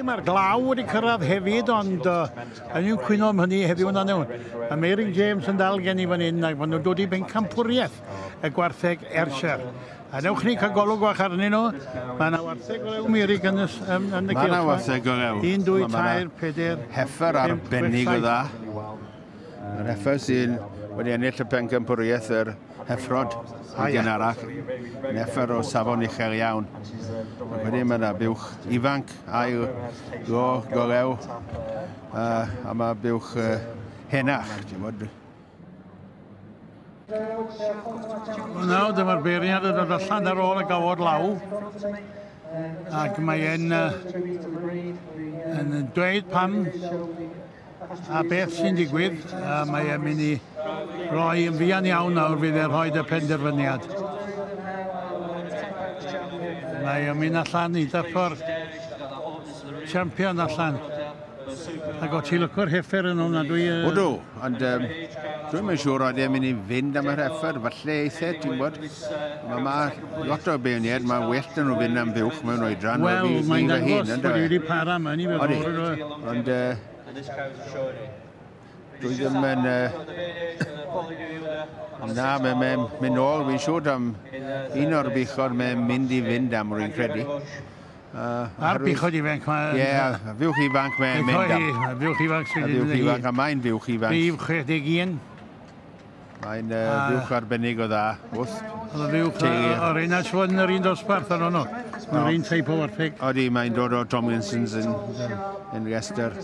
Mae'r glaw wedi cyrraedd hefyd, ond yn yw'n cwyno am hynny heddiw yna nhw. Mae Mary James yn dal gen i fan hyn, ac maen nhw'n dod i Pencampwriaeth, y Gwartheg Ayrshire. A newch ni cael golwg gwach arnyn nhw. Mae yna wartheg o lew Mary yn y gylch. Mae yna wartheg o lew. 1, 2, 3, 4... Heffer arbennig o dda. Yr heffer sy'n wedi ennill y Pencampwriaeth yr heffrod yn arach. Yn heffer o safon uchel iawn. Wedyn mae yna buwch ifanc ail go lew. A mae buwch henach. Nawr, dyma'r beirniad yn dod allan ar ôl y gawod law. Ac mae e'n dweud pam a beth sy'n digwydd. Mae e'n mynd i roi yn fuan iawn nawr fydd e'n rhoi y penderfyniad. Mae e'n mynd allan i darffordd champion allan. Ac o ti lwcio'r heffer yn hwnna dwi... Odw, ond dwi'n mynd siŵr oedd e'n mynd i fynd am yr heffer, falle eithaf, ti'n gwybod. Mae lot o beirniad, mae well yn nhw fynd am buwch mewn oedran. Wel, mae'n dangos bod wedi para yma, ni fe ddod. Ond dwi ddim yn... Na, mae'n mynd ôl, fi'n siŵr am un o'r bichod mae'n mynd i fynd am rwy'n credu. Ar bichod ifanc mae... Ie, fiwch ifanc mae'n mynd am. Fiwch ifanc sydd wedi mynd. A mae'n fiwch ifanc. Rhif 61. Mae'n fiwch arbennig o dda. Oedd y fiwch o'r un as fod yn yr un dosbarth ar hwnnw. Yr un teip o wartheg. Odi, mae'n dod o Tomlinson's yn Leicester.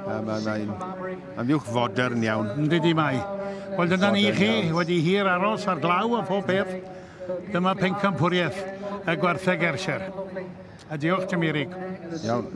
Mae'n fiwch fodern iawn. Ynddi mai. Wel, dyna ni chi wedi hir aros ar glaw a phob beth. Dyma Pencampwriaeth, y Gwartheg Ayrshire. A diolch, Tymirig. Iawn.